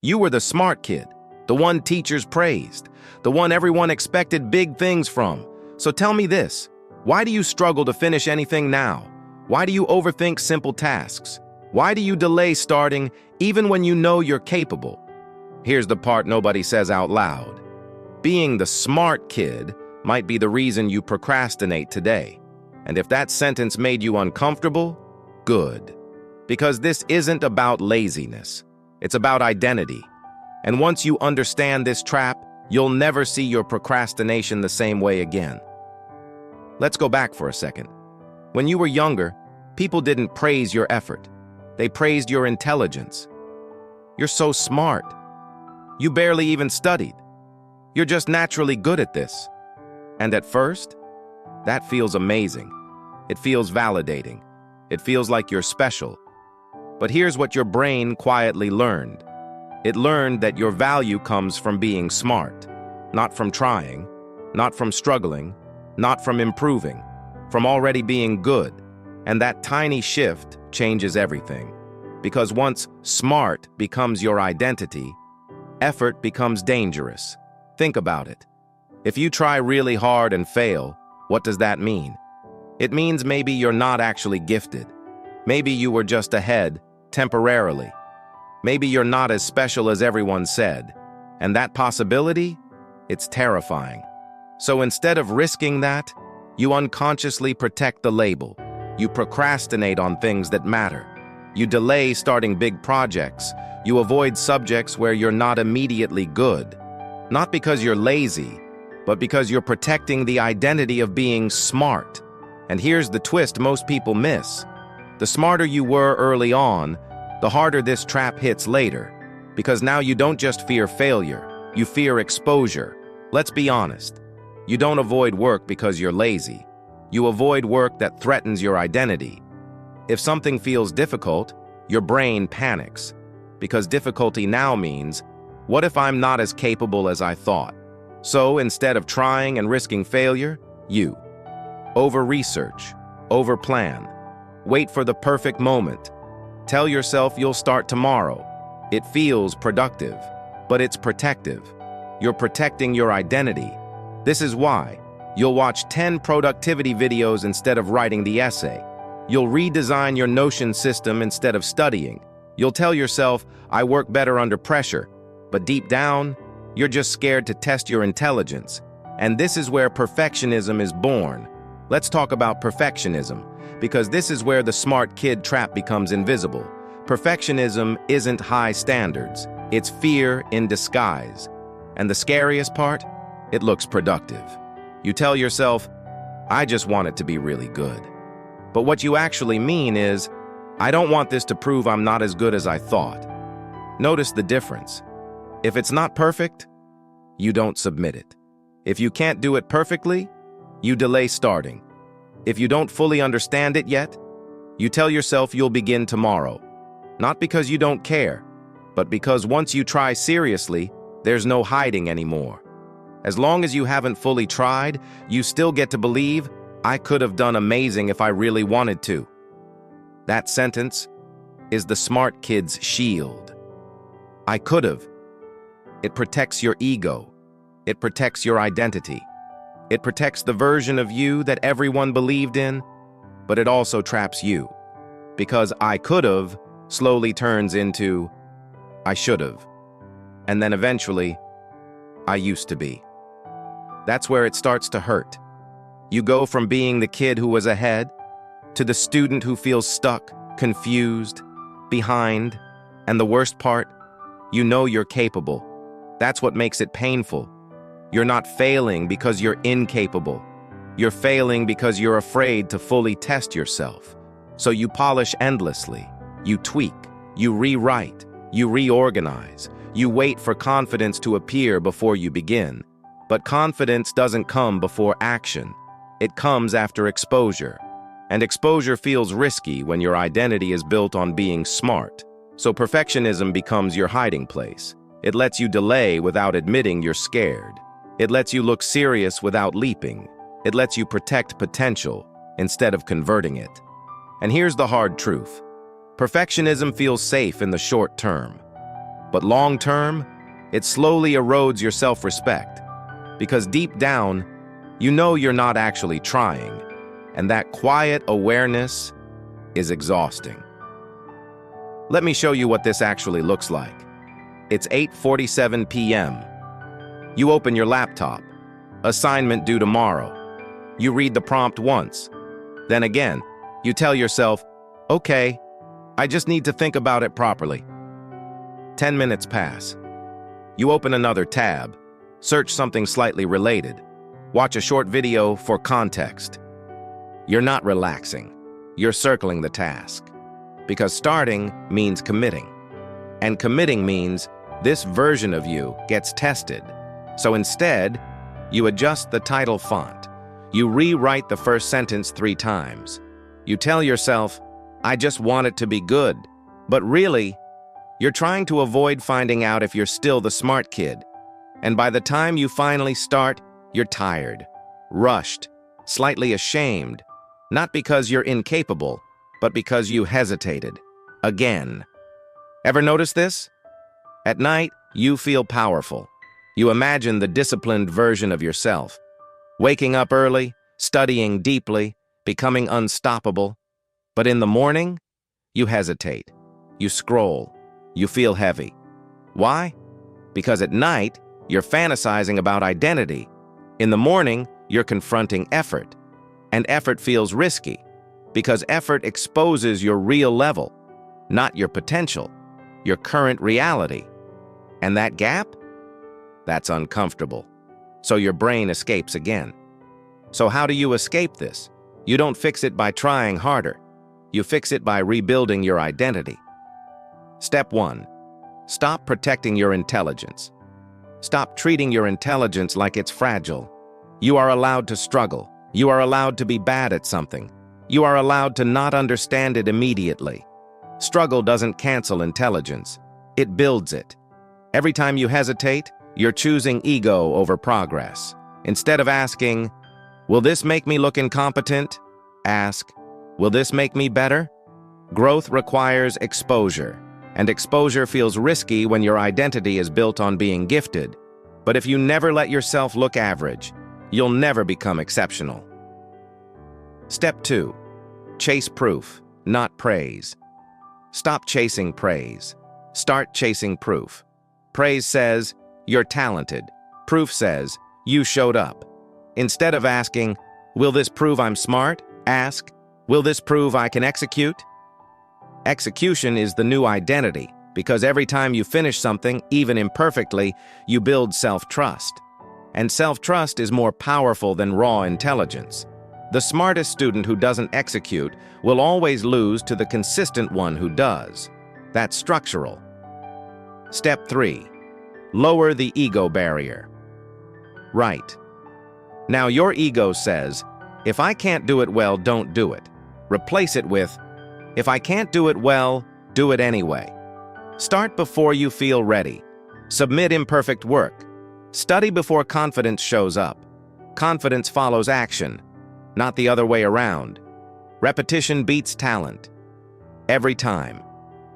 You were the smart kid, the one teachers praised, the one everyone expected big things from. So tell me this, why do you struggle to finish anything now? Why do you overthink simple tasks? Why do you delay starting even when you know you're capable? Here's the part nobody says out loud. Being the smart kid might be the reason you procrastinate today. And if that sentence made you uncomfortable, good. Because this isn't about laziness. It's about identity. And once you understand this trap, you'll never see your procrastination the same way again. Let's go back for a second. When you were younger, people didn't praise your effort. They praised your intelligence. You're so smart. You barely even studied. You're just naturally good at this. And at first, that feels amazing. It feels validating. It feels like you're special. But here's what your brain quietly learned. It learned that your value comes from being smart, not from trying, not from struggling, not from improving, from already being good. And that tiny shift changes everything. Because once smart becomes your identity, effort becomes dangerous. Think about it. If you try really hard and fail, what does that mean? It means maybe you're not actually gifted. Maybe you were just ahead, temporarily. Maybe you're not as special as everyone said. And that possibility? It's terrifying. So instead of risking that, you unconsciously protect the label. You procrastinate on things that matter. You delay starting big projects. You avoid subjects where you're not immediately good. Not because you're lazy, but because you're protecting the identity of being smart. And here's the twist most people miss. The smarter you were early on, the harder this trap hits later. Because now you don't just fear failure, you fear exposure. Let's be honest. You don't avoid work because you're lazy. You avoid work that threatens your identity. If something feels difficult, your brain panics. Because difficulty now means, what if I'm not as capable as I thought? So instead of trying and risking failure, you over-research, over-plan, wait for the perfect moment. Tell yourself you'll start tomorrow. It feels productive, but it's protective. You're protecting your identity. This is why you'll watch 10 productivity videos instead of writing the essay. You'll redesign your Notion system instead of studying. You'll tell yourself, I work better under pressure. But deep down, you're just scared to test your intelligence. And this is where perfectionism is born. Let's talk about perfectionism, because this is where the smart kid trap becomes invisible. Perfectionism isn't high standards. It's fear in disguise. And the scariest part? It looks productive. You tell yourself, I just want it to be really good. But what you actually mean is, I don't want this to prove I'm not as good as I thought. Notice the difference. If it's not perfect, you don't submit it. If you can't do it perfectly, you delay starting. If you don't fully understand it yet, you tell yourself you'll begin tomorrow. Not because you don't care, but because once you try seriously, there's no hiding anymore. As long as you haven't fully tried, you still get to believe, I could have done amazing if I really wanted to. That sentence is the smart kid's shield. I could have. It protects your ego. It protects your identity. It protects the version of you that everyone believed in, but it also traps you. Because I could have slowly turns into I should have. And then eventually, I used to be. That's where it starts to hurt. You go from being the kid who was ahead to the student who feels stuck, confused, behind, and the worst part, you know you're capable. That's what makes it painful. You're not failing because you're incapable. You're failing because you're afraid to fully test yourself. So you polish endlessly. You tweak. You rewrite. You reorganize. You wait for confidence to appear before you begin. But confidence doesn't come before action. It comes after exposure. And exposure feels risky when your identity is built on being smart. So perfectionism becomes your hiding place. It lets you delay without admitting you're scared. It lets you look serious without leaping. It lets you protect potential instead of converting it. And here's the hard truth. Perfectionism feels safe in the short term. But long term, it slowly erodes your self-respect. Because deep down, you know you're not actually trying, and that quiet awareness is exhausting. Let me show you what this actually looks like. It's 8:47 p.m. You open your laptop. Assignment due tomorrow. You read the prompt once. Then again, you tell yourself, okay, I just need to think about it properly. 10 minutes pass. You open another tab, search something slightly related, watch a short video for context. You're not relaxing. You're circling the task. Because starting means committing. And committing means this version of you gets tested. So instead, you adjust the title font. You rewrite the first sentence 3 times. You tell yourself, I just want it to be good. But really, you're trying to avoid finding out if you're still the smart kid. And by the time you finally start, you're tired, rushed, slightly ashamed. Not because you're incapable, but because you hesitated. Again. Ever notice this? At night, you feel powerful. You imagine the disciplined version of yourself. Waking up early, studying deeply, becoming unstoppable. But in the morning, you hesitate. You scroll. You feel heavy. Why? Because at night, you're fantasizing about identity. In the morning, you're confronting effort. And effort feels risky, because effort exposes your real level, not your potential, your current reality. And that gap? That's uncomfortable. So your brain escapes again. So how do you escape this? You don't fix it by trying harder. You fix it by rebuilding your identity. Step 1. Stop protecting your intelligence. Stop treating your intelligence like it's fragile. You are allowed to struggle. You are allowed to be bad at something. You are allowed to not understand it immediately. Struggle doesn't cancel intelligence. It builds it. Every time you hesitate, you're choosing ego over progress. Instead of asking, will this make me look incompetent? Ask, will this make me better? Growth requires exposure, and exposure feels risky when your identity is built on being gifted. But if you never let yourself look average, you'll never become exceptional. Step 2. Chase proof, not praise. Stop chasing praise. Start chasing proof. Praise says, you're talented. Proof says, you showed up. Instead of asking, will this prove I'm smart? Ask, will this prove I can execute? Execution is the new identity, because every time you finish something, even imperfectly, you build self-trust. And self-trust is more powerful than raw intelligence. The smartest student who doesn't execute will always lose to the consistent one who does. That's structural. Step 3. Lower the ego barrier. Right. Now your ego says, if I can't do it well, don't do it. Replace it with, if I can't do it well, do it anyway. Start before you feel ready. Submit imperfect work. Study before confidence shows up. Confidence follows action, not the other way around. Repetition beats talent. Every time.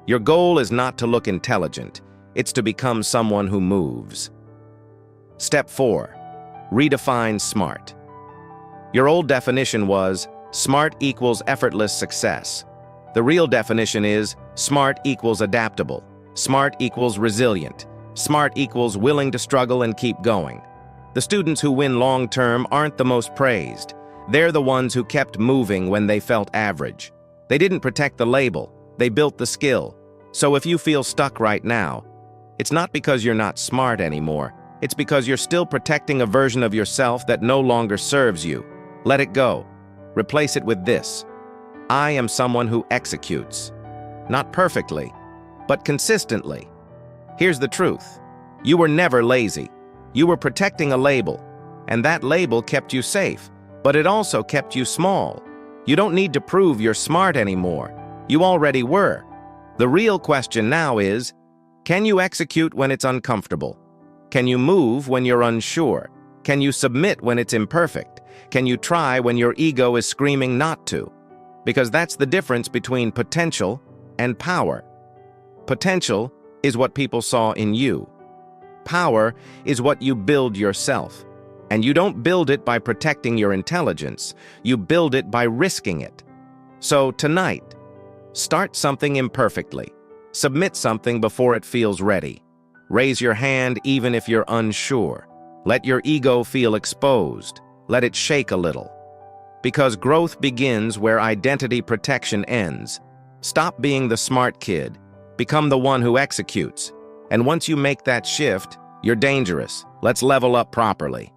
Your goal is not to look intelligent. It's to become someone who moves. Step 4. Redefine smart. Your old definition was, smart equals effortless success. The real definition is, smart equals adaptable. Smart equals resilient. Smart equals willing to struggle and keep going. The students who win long-term aren't the most praised. They're the ones who kept moving when they felt average. They didn't protect the label. They built the skill. So if you feel stuck right now, it's not because you're not smart anymore. It's because you're still protecting a version of yourself that no longer serves you. Let it go. Replace it with this. I am someone who executes. Not perfectly, but consistently. Here's the truth. You were never lazy. You were protecting a label, and that label kept you safe, but it also kept you small. You don't need to prove you're smart anymore. You already were. The real question now is, can you execute when it's uncomfortable? Can you move when you're unsure? Can you submit when it's imperfect? Can you try when your ego is screaming not to? Because that's the difference between potential and power. Potential is what people saw in you. Power is what you build yourself. And you don't build it by protecting your intelligence. You build it by risking it. So tonight, start something imperfectly. Submit something before it feels ready. Raise your hand even if you're unsure. Let your ego feel exposed. Let it shake a little. Because growth begins where identity protection ends. Stop being the smart kid. Become the one who executes. And once you make that shift, you're dangerous. Let's level up properly.